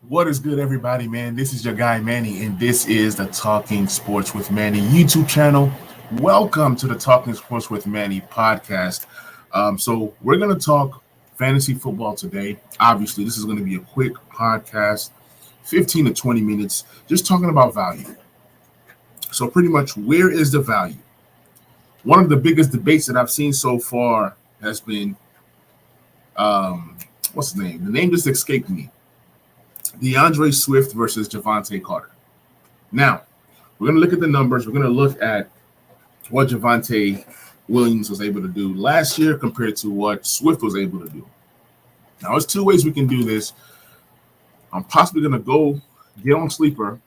What is good, everybody, man? This is your guy, Manny, and this is the Talking Sports with Manny YouTube channel. Welcome to the Talking Sports with Manny podcast. So we're going to talk fantasy football today. Obviously, this is going to be a quick podcast, 15 to 20 minutes, just talking about value. So pretty much, where is the value? One of the biggest debates that I've seen so far has been, what's the name? The name just escaped me. DeAndre Swift versus Javante Carter. Now, we're going to look at the numbers. We're going to look at what Javante Williams was able to do last year compared to what Swift was able to do. Now, there's two ways we can do this. I'm possibly going to go get on Sleeper.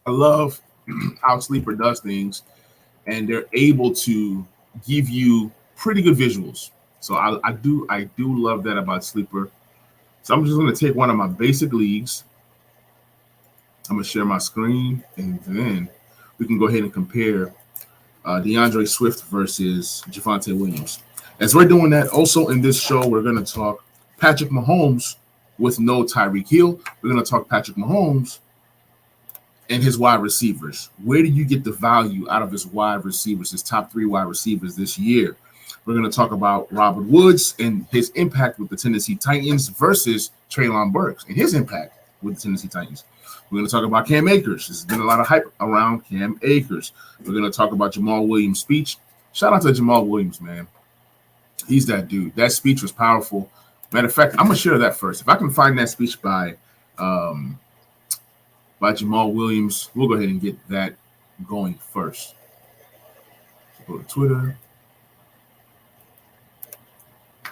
I love how Sleeper does things, and they're able to give you pretty good visuals. So I do love that about Sleeper. So I'm just going to take one of my basic leagues. I'm going to share my screen, and then we can go ahead and compare DeAndre Swift versus Javante Williams. As we're doing that, also in this show, we're going to talk Patrick Mahomes with no Tyreek Hill. We're going to talk Patrick Mahomes and his wide receivers. Where do you get the value out of his wide receivers, his top three wide receivers this year? We're going to talk about Robert Woods and his impact with the Tennessee Titans versus Treylon Burks and his impact with the Tennessee Titans. We're going to talk about Cam Akers. There's been a lot of hype around Cam Akers. We're going to talk about Jamal Williams' speech. Shout out to Jamal Williams, man. He's that dude. That speech was powerful. Matter of fact, I'm going to share that first. If I can find that speech by Jamal Williams, we'll go ahead and get that going first. So go to Twitter.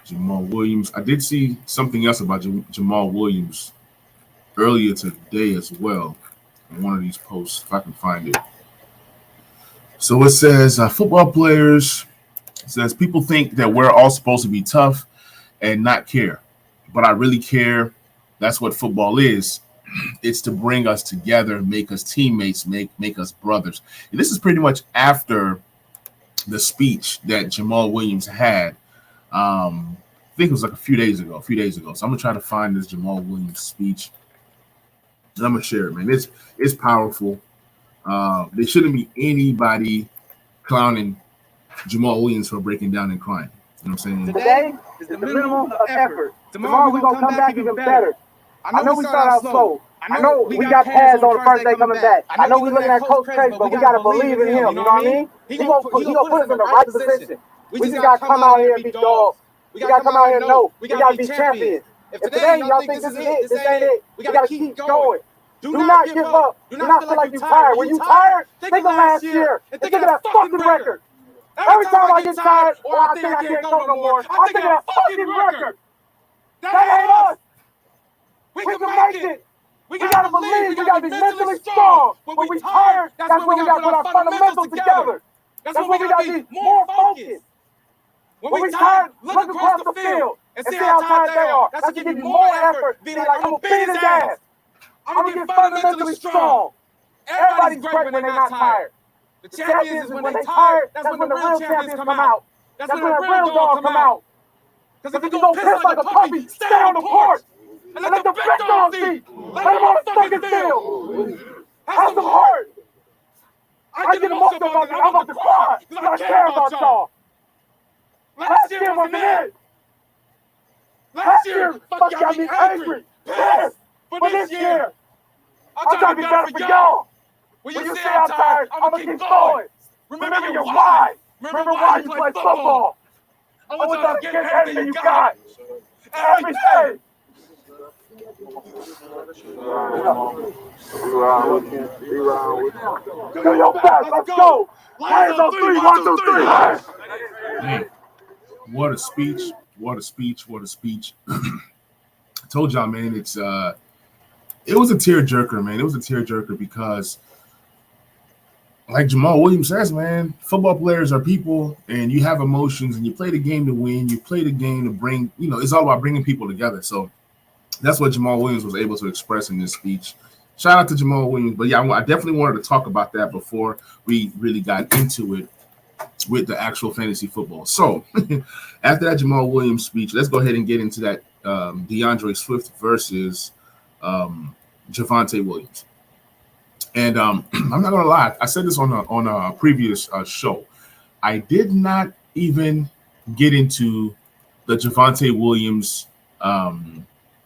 Jamal Williams. I did see something else about Jamal Williams earlier today as well in one of these posts, if I can find it. So it says, football players, it says, people think that we're all supposed to be tough and not care. But I really care. That's what football is. It's to bring us together, make us teammates, make us brothers. And this is pretty much after the speech that Jamal Williams had. I think it was like a few days ago. So I'm gonna try to find this Jamal Williams speech, and I'm gonna share it, man. It's powerful. There shouldn't be anybody clowning Jamal Williams for breaking down and crying. You know what I'm saying? Today is the minimum of effort. Tomorrow we're gonna come back even better. I know we start out slow. I know we got pads on the first day coming back. I know we looking at Coach Crazy, but we gotta believe in him. You know what I mean? He gonna put us in the right position. We just gotta come out here and be dogs. We gotta come out here and know we gotta be champions. If today y'all think this is it, this ain't it, we gotta keep going. Do not give up. Do not feel like you're tired. When you tired, think of last year and think of that fucking record. Every time I get tired or I think I can't go no more, I think of that fucking record. That ain't us. We can make it. We gotta believe. We gotta be mentally strong. When we tired, that's when we gotta put our fundamentals together. That's when we gotta be more focused. When we tired, look across the field and see how tired they are. That's to give you more effort. Be like, I'm gonna beat his ass. I'm gonna get fundamentally strong. Everybody's great when they're not tired. The champions, when they're tired, that's when the real champions come out. That's when the real dogs come out. Because if you go piss like a puppy, stay on the porch. And let the big dogs eat. Let them on the fucking field. Have some heart. I get emotional about that. I'm about to cry because I care about y'all. Last year wasn't it. Last year, fuck got me angry, pissed. But this year, I'm trying to be better for y'all. When you say I'm tired, I'm gonna keep going. Remember your why. Remember why you play football. I want y'all to get everything you got. Every day. Do your best. Let's go. Lions on 3, 1, 2, 3. Man, what a speech! What a speech! I told y'all, man, it was a tearjerker, man. It was a tearjerker because, like Jamal Williams says, man, football players are people, and you have emotions, and you play the game to win. You play the game to bring, it's all about bringing people together. So that's what Jamal Williams was able to express in this speech. Shout out to Jamal Williams. But yeah, I definitely wanted to talk about that before we really got into it with the actual fantasy football. So after that Jamal Williams speech, let's go ahead and get into that DeAndre Swift versus Javonte Williams. And I'm not gonna lie, I said this on a previous show. I did not even get into the Javonte Williams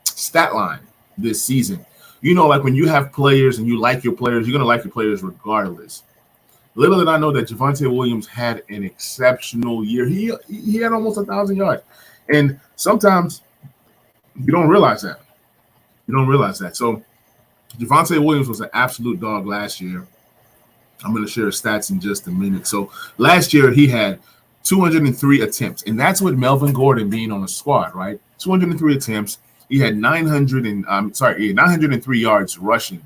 stat line this season. You know, like when you have players and you like your players, you're gonna like your players regardless. Little did I know that Javonte Williams had an exceptional year. He had almost 1,000 yards, and sometimes you don't realize that. You don't realize that. So Javonte Williams was an absolute dog last year. I'm going to share his stats in just a minute. So last year he had 203 attempts, and that's with Melvin Gordon being on the squad, right? 203 attempts. He had 903 yards rushing,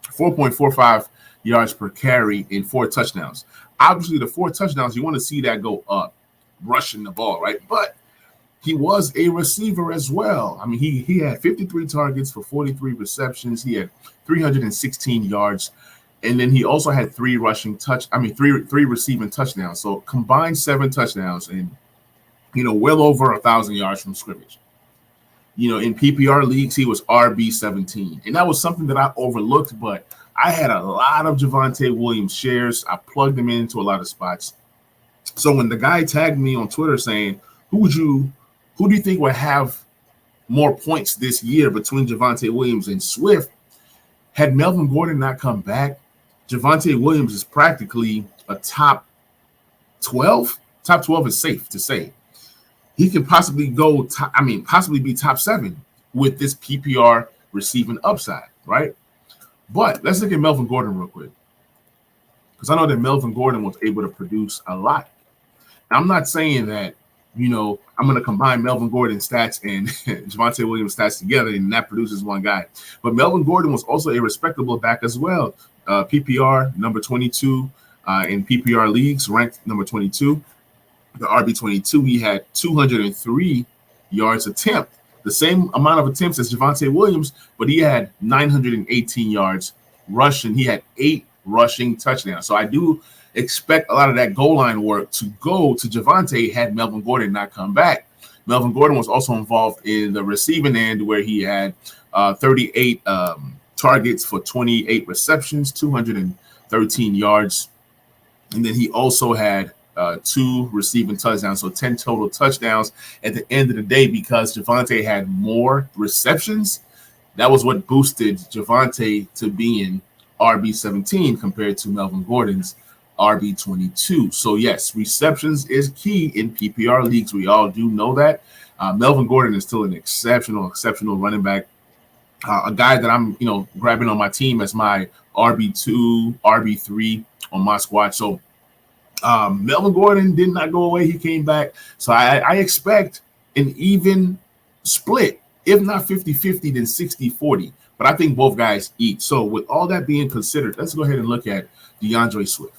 4.45 yards per carry, and 4 touchdowns. Obviously, the 4 touchdowns, you want to see that go up, rushing the ball, right? But he was a receiver as well. I mean, he had 53 targets for 43 receptions. He had 316 yards. And then he also had 3 receiving touchdowns. So combined 7 touchdowns and, well over 1,000 yards from scrimmage. In PPR leagues, he was RB17. And that was something that I overlooked, but I had a lot of Javonte Williams shares. I plugged him into a lot of spots. So when the guy tagged me on Twitter saying, who do you think will have more points this year between Javonte Williams and Swift? Had Melvin Gordon not come back, Javonte Williams is practically a top 12. Top 12 is safe to say. He can possibly possibly be top 7 with this PPR receiving upside, right? But let's look at Melvin Gordon real quick, because I know that Melvin Gordon was able to produce a lot. Now, I'm not saying that, I'm going to combine Melvin Gordon's stats and Javonte Williams' stats together, and that produces one guy. But Melvin Gordon was also a respectable back as well. PPR number 22 in PPR leagues, ranked number 22. The RB22, he had 203 yards attempt, the same amount of attempts as Javonte Williams, but he had 918 yards rushing. He had 8 rushing touchdowns. So I do expect a lot of that goal line work to go to Javonte had Melvin Gordon not come back. Melvin Gordon was also involved in the receiving end, where he had 38 targets for 28 receptions, 213 yards. And then he also had 2 receiving touchdowns, so 10 total touchdowns at the end of the day, because Javonte had more receptions. That was what boosted Javonte to being RB17 compared to Melvin Gordon's RB22. So yes, receptions is key in PPR leagues. We all do know that. Melvin Gordon is still an exceptional running back. A guy that I'm, grabbing on my team as my RB2, RB3 on my squad. So Melvin Gordon did not go away. He came back. So I expect an even split, if not 50-50, then 60-40. But I think both guys eat. So with all that being considered, let's go ahead and look at DeAndre Swift.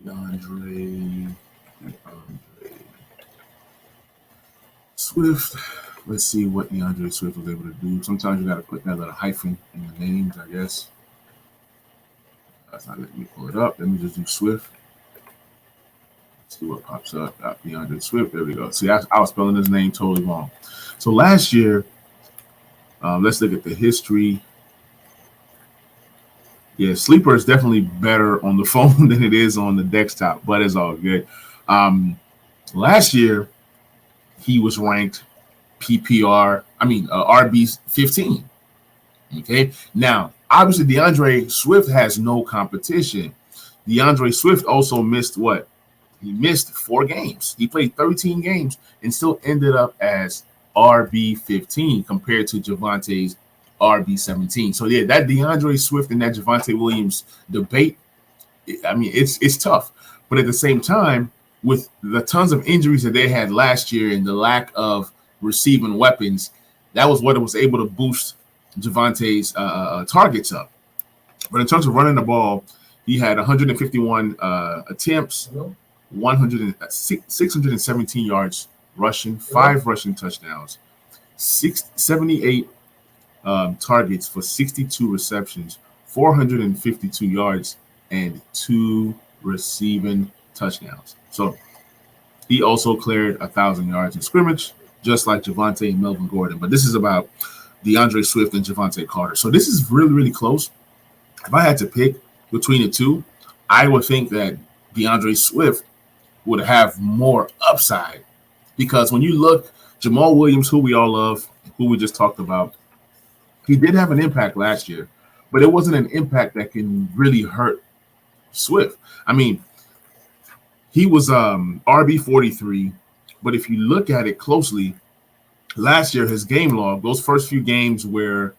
DeAndre Swift. Let's see what DeAndre Swift was able to do. Sometimes you got to put that little hyphen in the names, I guess. That's not letting me pull it up. Let me just do Swift. Let's see what pops up. Got DeAndre Swift. There we go. See, I was spelling his name totally wrong. So last year, let's look at the history. Yeah, Sleeper is definitely better on the phone than it is on the desktop, but it's all good. Last year, he was ranked RB15. Okay. Now, obviously, DeAndre Swift has no competition. DeAndre Swift also missed what? He missed 4 games. He played 13 games and still ended up as RB15 compared to Javonte's RB17. So yeah, that DeAndre Swift and that Javonte Williams debate, it's tough. But at the same time, with the tons of injuries that they had last year and the lack of receiving weapons, that was what it was able to boost Javonte's targets up. But in terms of running the ball, he had 151 attempts, 617 yards rushing, 5 rushing touchdowns, 78 targets for 62 receptions, 452 yards, and 2 receiving touchdowns. So he also cleared 1,000 yards in scrimmage, just like Javonte and Melvin Gordon. But this is about DeAndre Swift and Javonte Carter. So this is really, really close. If I had to pick between the two, I would think that DeAndre Swift would have more upside, because when you look, Jamal Williams, who we all love, who we just talked about, he did have an impact last year, but it wasn't an impact that can really hurt Swift. I mean, he was RB 43, but if you look at it closely, last year his game log, those first few games where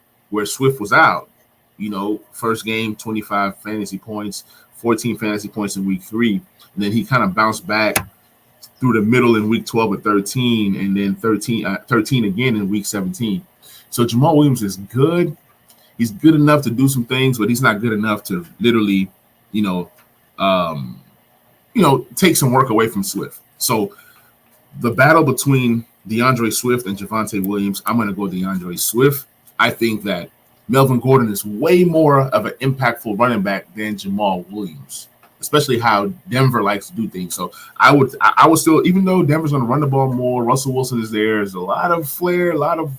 Swift was out, first game 25 fantasy points, 14 fantasy points in week 3, and then he kind of bounced back through the middle in week 12 with 13, and then 13 again in week 17. So Jamal Williams is good. He's good enough to do some things, but he's not good enough to literally, take some work away from Swift. So the battle between DeAndre Swift and Javonte Williams, I'm going to go DeAndre Swift. I think that Melvin Gordon is way more of an impactful running back than Jamal Williams, especially how Denver likes to do things. So I would still, even though Denver's going to run the ball more, Russell Wilson is there. There's a lot of flair, a lot of,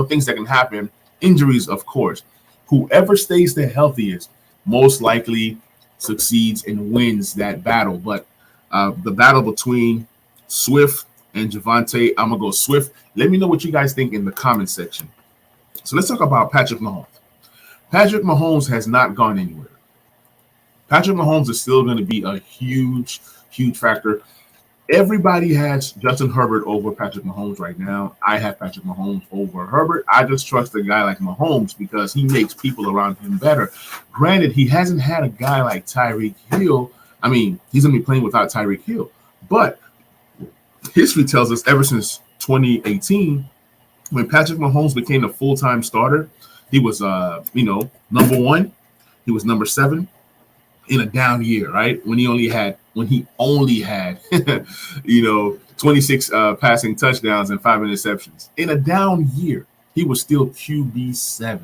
things that can happen. Injuries, of course. Whoever stays the healthiest most likely succeeds and wins that battle. But the battle between Swift and Javonte, I'm going to go Swift. Let me know what you guys think in the comment section. So let's talk about Patrick Mahomes. Patrick Mahomes has not gone anywhere. Patrick Mahomes is still going to be a huge, huge factor. Everybody has Justin Herbert over Patrick Mahomes right now. I have Patrick Mahomes over Herbert. I just trust a guy like Mahomes because he makes people around him better. Granted, he hasn't had a guy like Tyreek Hill. I mean, he's going to be playing without Tyreek Hill. But history tells us ever since 2018, when Patrick Mahomes became a full-time starter, he was, number 1. He was number 7 in a down year, right? When he only had, 26 passing touchdowns and 5 interceptions. In a down year, he was still QB7.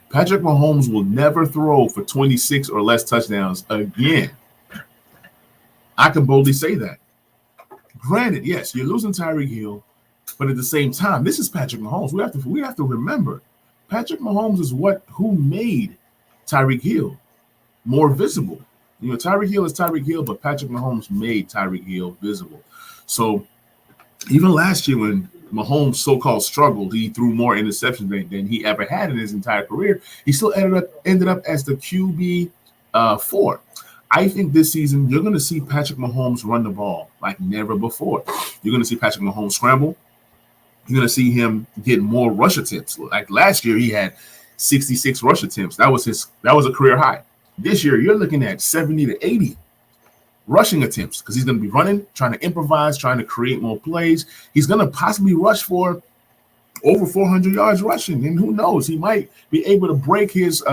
Patrick Mahomes will never throw for 26 or less touchdowns again. I can boldly say that. Granted, yes, you're losing Tyreek Hill, but at the same time, this is Patrick Mahomes. We have to remember, Patrick Mahomes is who made Tyreek Hill more visible. Tyreek Hill is Tyreek Hill, but Patrick Mahomes made Tyreek Hill visible. So even last year when Mahomes so-called struggled, he threw more interceptions than he ever had in his entire career. He still ended up as the QB 4. I think this season you're going to see Patrick Mahomes run the ball like never before. You're going to see Patrick Mahomes scramble. You're going to see him get more rush attempts. Like last year, he had 66 rush attempts. That was a career high. This year, you're looking at 70 to 80 rushing attempts because he's going to be running, trying to improvise, trying to create more plays. He's going to possibly rush for over 400 yards rushing, and who knows? He might be able to break his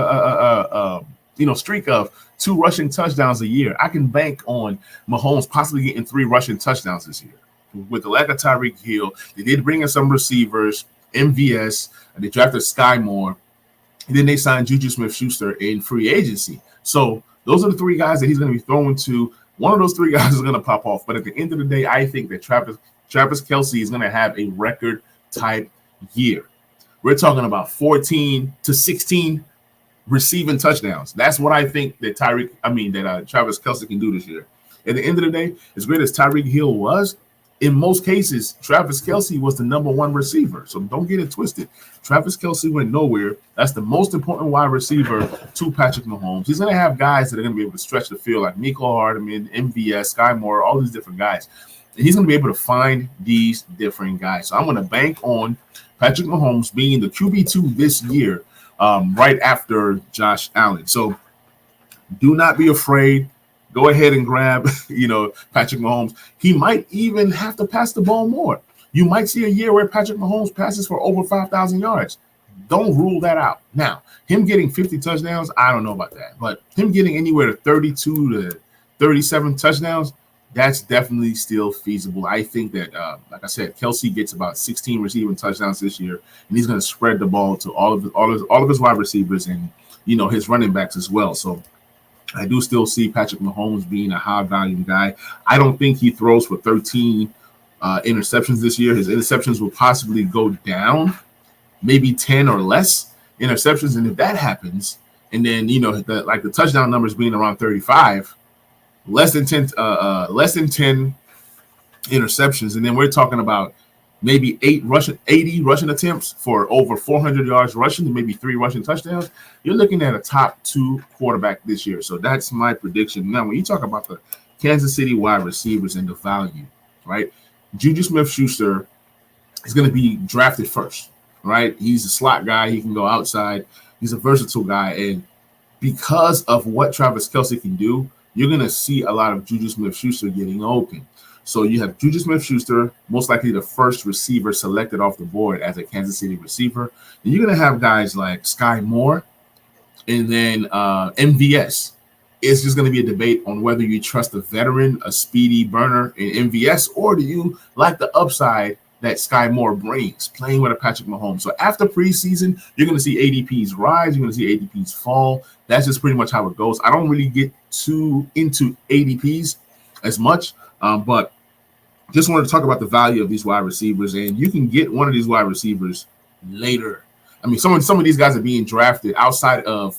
streak of 2 rushing touchdowns a year. I can bank on Mahomes possibly getting 3 rushing touchdowns this year. With the lack of Tyreek Hill, they did bring in some receivers, MVS, and they drafted Sky Moore, and then they signed Juju Smith-Schuster in free agency. So those are the 3 guys that he's going to be throwing to. One of those 3 guys is going to pop off. But at the end of the day, I think that Travis Kelce is going to have a record-type year. We're talking about 14 to 16 receiving touchdowns. That's what I think that Travis Kelce can do this year. At the end of the day, as great as Tyreek Hill was, in most cases, Travis Kelce was the number 1 receiver. So don't get it twisted. Travis Kelce went nowhere. That's the most important wide receiver to Patrick Mahomes. He's going to have guys that are going to be able to stretch the field like Mecole Hardman, MVS, Sky Moore, all these different guys. And he's going to be able to find these different guys. So I'm going to bank on Patrick Mahomes being the QB2 this year, right after Josh Allen. So do not be afraid. Go ahead and grab, Patrick Mahomes. He might even have to pass the ball more. You might see a year where Patrick Mahomes passes for over 5,000 yards. Don't rule that out. Now, him getting 50 touchdowns, I don't know about that. But him getting anywhere to 32 to 37 touchdowns, that's definitely still feasible. I think that, like I said, Kelce gets about 16 receiving touchdowns this year, and he's going to spread the ball to all of his wide receivers and, his running backs as well. So I do still see Patrick Mahomes being a high-volume guy. I don't think he throws for 13 interceptions this year. His interceptions will possibly go down maybe 10 or less interceptions. And if that happens, and then, the touchdown numbers being around 35, less than 10 interceptions. And then we're talking about maybe 80 rushing attempts for over 400 yards rushing and maybe 3 rushing touchdowns. You're looking at a top 2 quarterback this year. So that's my prediction. Now, when you talk about the Kansas City wide receivers and the value, right? Juju Smith-Schuster is going to be drafted first, right? He's a slot guy. He can go outside. He's a versatile guy. And because of what Travis Kelce can do, you're going to see a lot of Juju Smith-Schuster getting open. So you have Juju Smith-Schuster, most likely the first receiver selected off the board as a Kansas City receiver. And you're going to have guys like Sky Moore and then MVS. It's just going to be a debate on whether you trust a veteran, a speedy burner in MVS, or do you like the upside that Sky Moore brings playing with a Patrick Mahomes. So after preseason, you're going to see ADPs rise. You're going to see ADPs fall. That's just pretty much how it goes. I don't really get too into ADPs as much, but just wanted to talk about the value of these wide receivers. And you can get one of these wide receivers later. I mean, some of these guys are being drafted outside of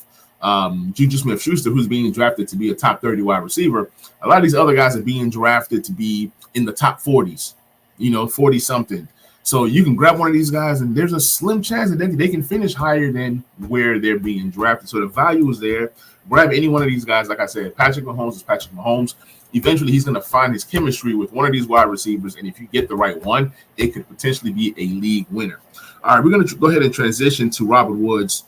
Juju Smith-Schuster, who's being drafted to be a top 30 wide receiver. A lot of these other guys are being drafted to be in the top 40s, 40-something. So you can grab one of these guys, and there's a slim chance that they can finish higher than where they're being drafted. So the value is there. Grab any one of these guys. Like I said, Patrick Mahomes is Patrick Mahomes. Eventually, he's going to find his chemistry with one of these wide receivers, and if you get the right one, it could potentially be a league winner. All right, we're going to go ahead and transition to Robert Woods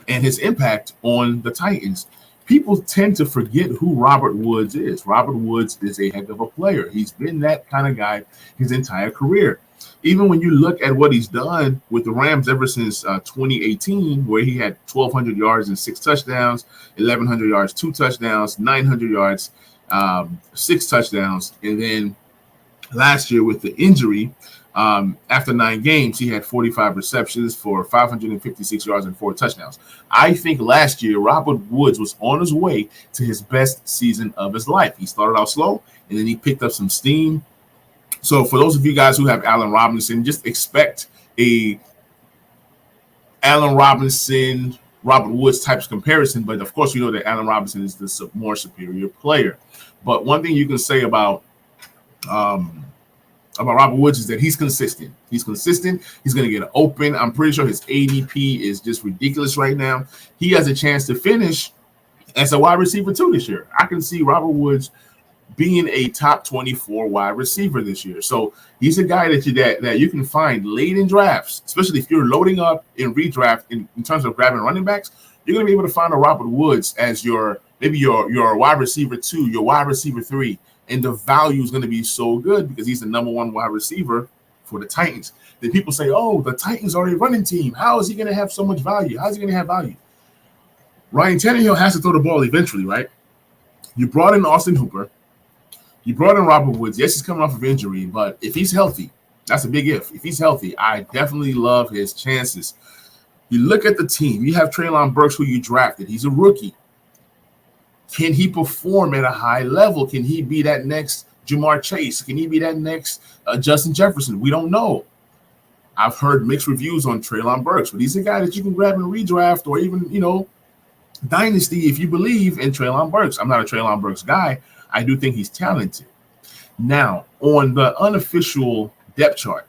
and his impact on the Titans. People tend to forget who Robert Woods is. Robert Woods is a heck of a player. He's been that kind of guy his entire career. Even when you look at what he's done with the Rams ever since 2018, where he had 1,200 yards and 6 touchdowns, 1,100 yards, 2 touchdowns, 900 yards, 6 touchdowns. And then last year with the injury, after 9 games, he had 45 receptions for 556 yards and 4 touchdowns. I think last year, Robert Woods was on his way to his best season of his life. He started out slow, and then he picked up some steam. So for those of you guys who have Allen Robinson, just expect a Allen Robinson, Robert Woods types comparison. But of course, we know that Allen Robinson is the more superior player. But one thing you can say about Robert Woods is that he's consistent. He's consistent. He's going to get open. I'm pretty sure his ADP is just ridiculous right now. He has a chance to finish as a wide receiver too this year. I can see Robert Woods being a top 24 wide receiver this year. So he's a guy that you can find late in drafts, especially if you're loading up in redraft in terms of grabbing running backs. You're going to be able to find a Robert Woods as your wide receiver 2, your wide receiver 3. And the value is going to be so good because he's the number 1 wide receiver for the Titans. Then people say, oh, the Titans are a running team. How is he going to have so much value? How is he going to have value? Ryan Tannehill has to throw the ball eventually, right? You brought in Austin Hooper. You brought in Robert Woods. Yes, he's coming off of injury, but if he's healthy, that's a big if. If he's healthy, I definitely love his chances. You look at the team. You have Treylon Burks, who you drafted. He's a rookie. Can he perform at a high level? Can he be that next Jamar Chase? Can he be that next Justin Jefferson? We don't know. I've heard mixed reviews on Treylon Burks, but he's a guy that you can grab in redraft or even, dynasty if you believe in Treylon Burks. I'm not a Treylon Burks guy. I do think he's talented. Now, on the unofficial depth chart,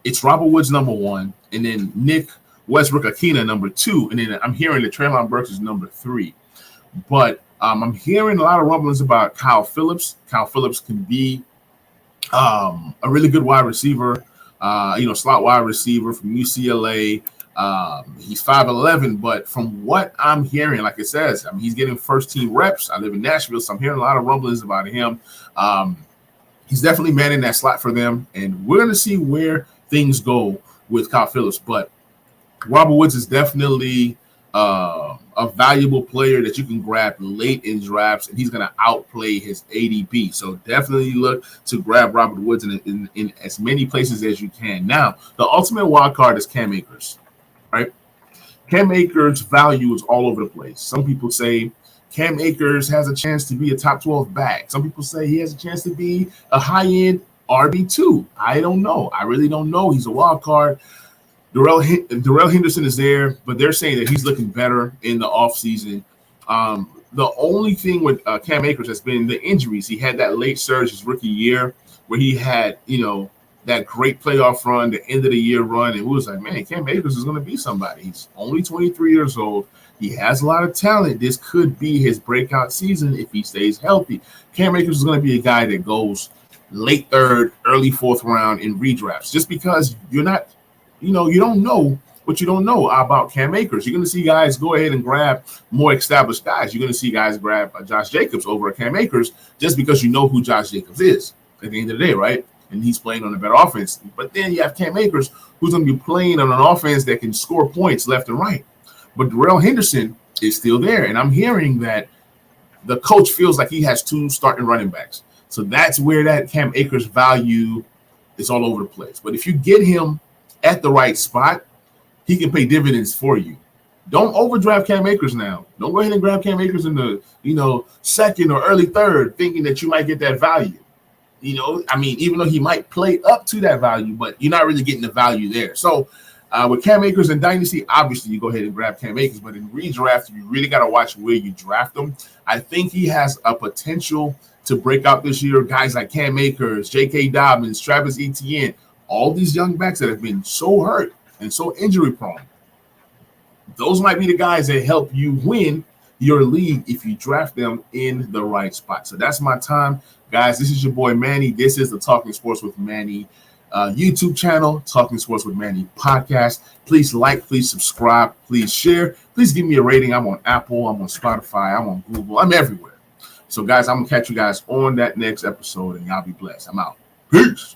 it's Robert Woods number 1, and then Nick Westbrook-Akina number 2, and then I'm hearing that Treylon Burks is number 3. But I'm hearing a lot of rumblings about Kyle Phillips. Kyle Phillips can be a really good wide receiver, slot wide receiver from UCLA. He's 5'11", but from what I'm hearing, like it says, he's getting first-team reps. I live in Nashville, so I'm hearing a lot of rumblings about him. He's definitely manning that slot for them, and we're going to see where things go with Kyle Phillips. But Robert Woods is definitely a valuable player that you can grab late in drafts, and he's going to outplay his ADP. So definitely look to grab Robert Woods in as many places as you can. Now, the ultimate wild card is Cam Akers, right? Cam Akers' value is all over the place. Some people say Cam Akers has a chance to be a top 12 back. Some people say he has a chance to be a high-end RB2. I don't know. I really don't know. He's a wild card. Darrell Henderson is there, but they're saying that he's looking better in the offseason. The only thing with Cam Akers has been the injuries. He had that late surge his rookie year where he had, that great playoff run, the end of the year run, and we was like, man, Cam Akers is going to be somebody. He's only 23 years old. He has a lot of talent. This could be his breakout season if he stays healthy. Cam Akers is going to be a guy that goes late third, early fourth round in redrafts, just because you're not, you don't know what you don't know about Cam Akers. You're going to see guys go ahead and grab more established guys. You're going to see guys grab Josh Jacobs over Cam Akers just because you know who Josh Jacobs is at the end of the day, right? And he's playing on a better offense. But then you have Cam Akers, who's going to be playing on an offense that can score points left and right. But Darrell Henderson is still there. And I'm hearing that the coach feels like he has two starting running backs. So that's where that Cam Akers value is all over the place. But if you get him at the right spot, he can pay dividends for you. Don't overdraft Cam Akers now. Don't go ahead and grab Cam Akers in the, second or early third, thinking that you might get that value. Even though he might play up to that value, but you're not really getting the value there. So with Cam Akers in Dynasty, obviously you go ahead and grab Cam Akers, but in redraft, you really got to watch where you draft him. I think he has a potential to break out this year. Guys like Cam Akers, J.K. Dobbins, Travis Etienne, all these young backs that have been so hurt and so injury prone. Those might be the guys that help you win your league if you draft them in the right spot. So that's my time. Guys, this is your boy Manny. This is the Talking Sports with Manny YouTube channel, Talking Sports with Manny podcast. Please like, please subscribe, please share. Please give me a rating. I'm on Apple, I'm on Spotify, I'm on Google, I'm everywhere. So, guys, I'm going to catch you guys on that next episode, and y'all be blessed. I'm out. Peace.